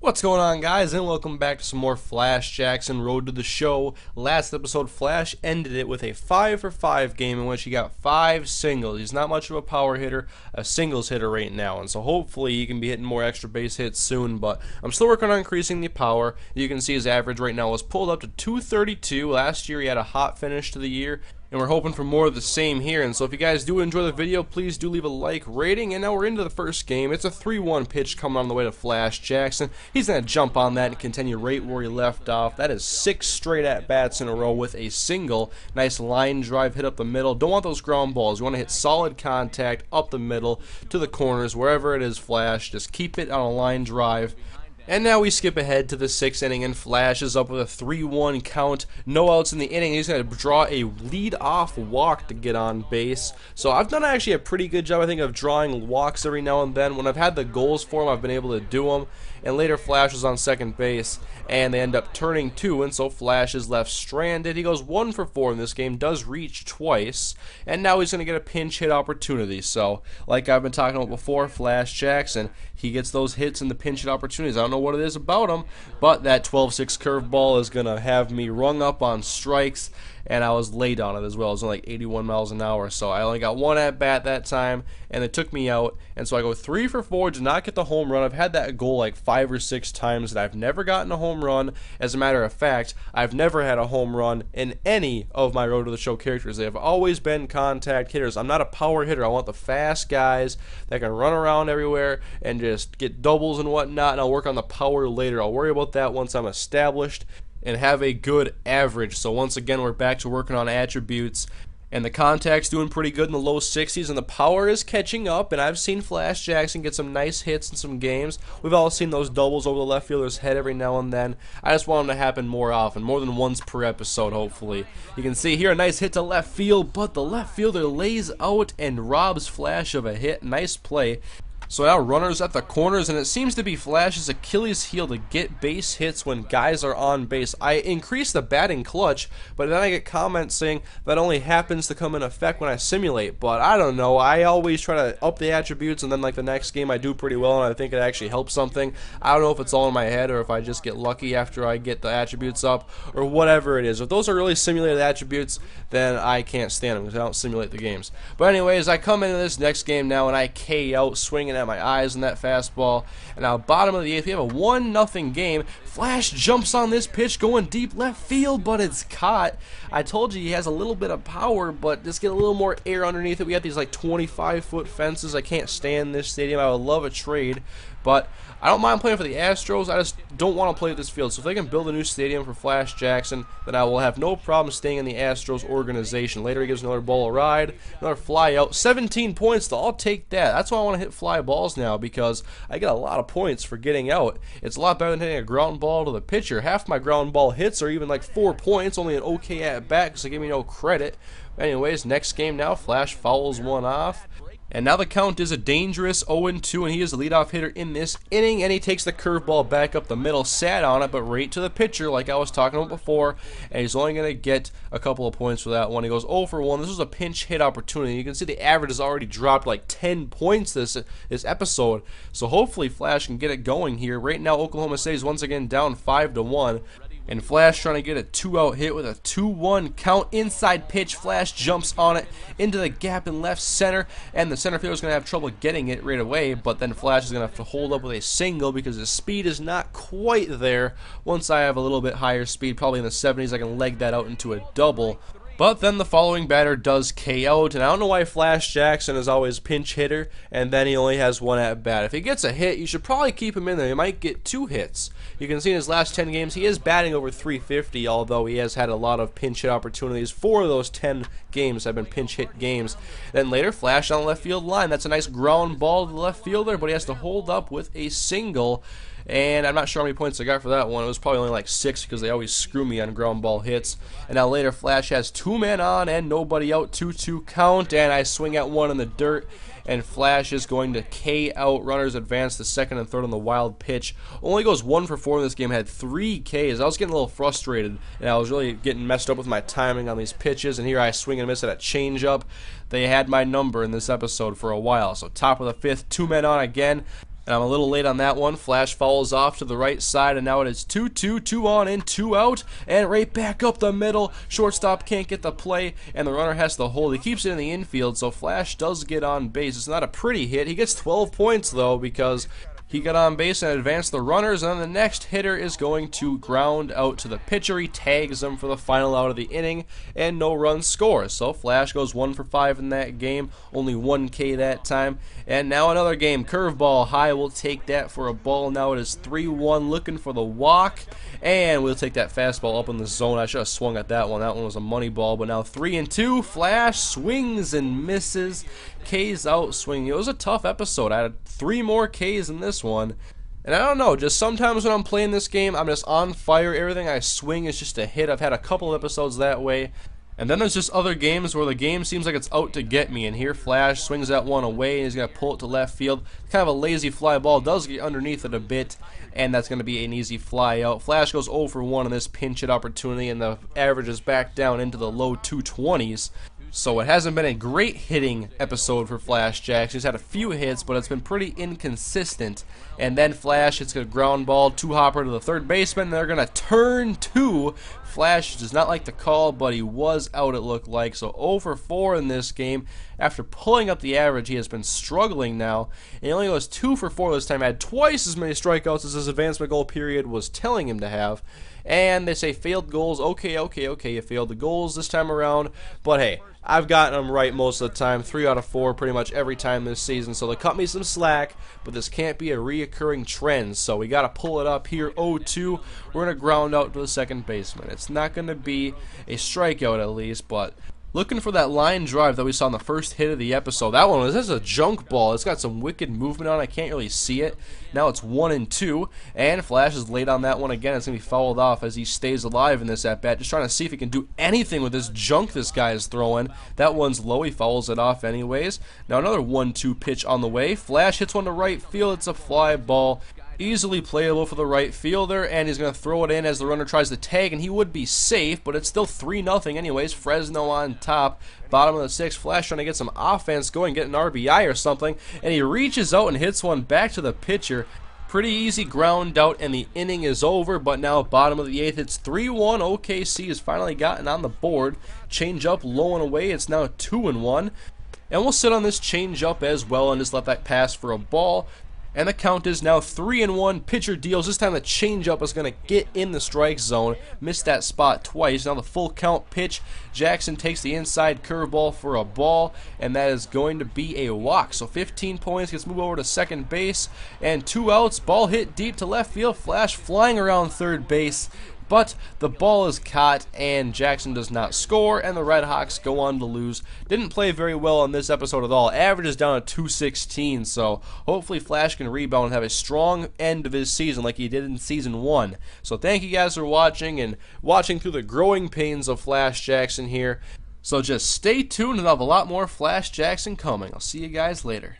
What's going on, guys, and welcome back to some more Flash Jackson Road to the Show. Last episode, Flash ended it with a 5-for-5 game in which he got 5 singles. He's not much of a power hitter, a singles hitter right now, and so hopefully he can be hitting more extra base hits soon, but I'm still working on increasing the power. You can see his average right now is pulled up to 232. Last year he had a hot finish to the year, and we're hoping for more of the same here. And so if you guys do enjoy the video, please do leave a like, rating. And now we're into the first game. It's a 3-1 pitch coming on the way to Flash Jackson. He's going to jump on that and continue right where he left off. That is 6 straight at-bats in a row with a single. Nice line drive hit up the middle. Don't want those ground balls. You want to hit solid contact up the middle to the corners, wherever it is, Flash. Just keep it on a line drive. And now we skip ahead to the 6th inning, and Flash is up with a 3-1 count. No outs in the inning. He's going to draw a lead-off walk to get on base. So I've done actually a pretty good job, I think, of drawing walks every now and then. When I've had the goals for him, I've been able to do them. And later Flash was on second base, and they end up turning 2, and so Flash is left stranded. He goes 1 for 4 in this game, does reach twice, and now he's going to get a pinch hit opportunity. So, like I've been talking about before, Flash Jackson, he gets those hits and the pinch hit opportunities. I don't know what it is about him, but that 12-6 curveball is going to have me rung up on strikes, and I was late on it as well. It was only like 81 miles an hour, so I only got 1 at-bat that time, and it took me out, and so I go 3 for 4, did not get the home run. I've had that goal like 5 or 6 times, and I've never gotten a home run. As a matter of fact, I've never had a home run in any of my Road to the Show characters. They have always been contact hitters. I'm not a power hitter. I want the fast guys that can run around everywhere and just get doubles and whatnot, and I'll work on the power later. I'll worry about that once I'm established and have a good average. So once again, we're back to working on attributes, and the contact's doing pretty good in the low 60s, and the power is catching up, and I've seen Flash Jackson get some nice hits in some games. We've all seen those doubles over the left fielder's head every now and then. I just want them to happen more often, more than once per episode, hopefully. You can see here a nice hit to left field, but the left fielder lays out and robs Flash of a hit. Nice play. So now runners at the corners, and it seems to be Flash's Achilles heel to get base hits when guys are on base. I increase the batting clutch, but then I get comments saying that only happens to come in effect when I simulate. But I don't know. I always try to up the attributes, and then like the next game I do pretty well, and I think it actually helps something. I don't know if it's all in my head or if I just get lucky after I get the attributes up or whatever it is. If those are really simulated attributes, then I can't stand them because I don't simulate the games. But anyways, I come into this next game now, and I K out swinging at my eyes in that fastball. And now bottom of the 8th, we have a 1-0 game. Flash jumps on this pitch going deep left field, but it's caught. I told you he has a little bit of power, but just get a little more air underneath it. We have these like 25-foot fences. I can't stand this stadium. I would love a trade, but I don't mind playing for the Astros. I just don't want to play at this field. So if they can build a new stadium for Flash Jackson, then I will have no problem staying in the Astros organization. Later he gives another ball a ride, another fly out. 17 points though. I'll take that. That's why I want to hit fly balls now, because I get a lot of points for getting out. It's a lot better than hitting a ground ball to the pitcher. Half my ground ball hits are even like 4 points, only an okay at bat because they give me no credit. Anyways, next game now, Flash fouls one off. And now the count is a dangerous 0-2, and he is the leadoff hitter in this inning, and he takes the curveball back up the middle, sat on it, but right to the pitcher like I was talking about before, and he's only going to get a couple of points for that one. He goes 0 for 1. This was a pinch hit opportunity. You can see the average has already dropped like 10 points this episode, so hopefully Flash can get it going here. Right now, Oklahoma City is once again down 5-1. And Flash trying to get a 2-out hit with a 2-1 count. Inside pitch, Flash jumps on it into the gap in left center, and the center fielder is going to have trouble getting it right away, but then Flash is going to have to hold up with a single because his speed is not quite there. Once I have a little bit higher speed, probably in the 70s, I can leg that out into a double. But then the following batter does K out, and I don't know why Flash Jackson is always pinch hitter, and then he only has 1 at bat. If he gets a hit, you should probably keep him in there. He might get 2 hits. You can see in his last 10 games, he is batting over 350, although he has had a lot of pinch hit opportunities. 4 of those 10 games have been pinch hit games. Then later, Flash on the left field line. That's a nice ground ball to the left fielder, but he has to hold up with a single. And I'm not sure how many points I got for that one. It was probably only like 6 because they always screw me on ground ball hits. And now later, Flash has 2 men on and nobody out, 2-2 count, and I swing at one in the dirt. And Flash is going to K out. Runners advance to second and third on the wild pitch. Only goes 1 for 4 in this game. Had 3 Ks. I was getting a little frustrated, and I was really getting messed up with my timing on these pitches. And here I swing and miss at a changeup. They had my number in this episode for a while. So top of the 5th, 2 men on again. And I'm a little late on that one. Flash fouls off to the right side, and now it is 2-2, 2 on in, 2 out, and right back up the middle. Shortstop can't get the play, and the runner has to hold. He keeps it in the infield, so Flash does get on base. It's not a pretty hit. He gets 12 points, though, because he got on base and advanced the runners, and then the next hitter is going to ground out to the pitcher. He tags him for the final out of the inning, and no runs score. So Flash goes 1 for 5 in that game, only 1 K that time. And now another game, curveball high, we'll take that for a ball. Now it is 3-1, looking for the walk, and we'll take that fastball up in the zone. I should have swung at that one. That one was a money ball, but now 3-2. Flash swings and misses. K's out swinging. It was a tough episode. I had 3 more K's in this one. And I don't know, just sometimes when I'm playing this game, I'm just on fire. Everything I swing is just a hit. I've had a couple of episodes that way. And then there's just other games where the game seems like it's out to get me. And here Flash swings that one away, and he's going to pull it to left field. Kind of a lazy fly ball. Does get underneath it a bit, and that's going to be an easy fly out. Flash goes 0 for 1 in this pinch hit opportunity, and the average is back down into the low 220s. So it hasn't been a great hitting episode for Flash Jackson. He's had a few hits, but it's been pretty inconsistent. And then Flash hits a ground ball, 2-hopper to the third baseman. They're going to turn 2. Flash does not like the call, but he was out, it looked like. So 0 for 4 in this game. After pulling up the average, he has been struggling now. And he only goes 2 for 4 this time. Had twice as many strikeouts as his advancement goal period was telling him to have. And they say failed goals. Okay, you failed the goals this time around. But hey, I've gotten them right most of the time. 3 out of 4 pretty much every time this season. So they cut me some slack, but this can't be a reoccurring trend. So we got to pull it up here. 0-2. We're going to ground out to the second baseman. It's not going to be a strikeout at least, but looking for that line drive that we saw in the first hit of the episode. That one was a junk ball. It's got some wicked movement on it. I can't really see it. Now it's 1-2, and Flash is late on that one again. It's going to be fouled off as he stays alive in this at-bat. Just trying to see if he can do anything with this junk this guy is throwing. That one's low. He fouls it off anyways. Now another 1-2 pitch on the way. Flash hits one to right field. It's a fly ball. Easily playable for the right fielder, and he's going to throw it in as the runner tries to tag, and he would be safe, but it's still 3-0 anyways. Fresno on top. Bottom of the 6th, Flash trying to get some offense going, get an RBI or something, and he reaches out and hits one back to the pitcher. Pretty easy ground out, and the inning is over, but now bottom of the 8th, it's 3-1. OKC has finally gotten on the board. Change up low and away. It's now 2-1. And we'll sit on this change up as well and just let that pass for a ball. And the count is now 3-1. Pitcher deals. This time the changeup is going to get in the strike zone. Missed that spot twice. Now the full count pitch. Jackson takes the inside curveball for a ball, and that is going to be a walk. So 15 points. Gets moved over to second base, and 2 outs. Ball hit deep to left field. Flash flying around third base. But the ball is caught, and Jackson does not score, and the Red Hawks go on to lose. Didn't play very well on this episode at all. Average is down to 216, so hopefully Flash can rebound and have a strong end of his season like he did in Season 1. So thank you guys for watching, and watching through the growing pains of Flash Jackson here. So just stay tuned, and I'll have a lot more Flash Jackson coming. I'll see you guys later.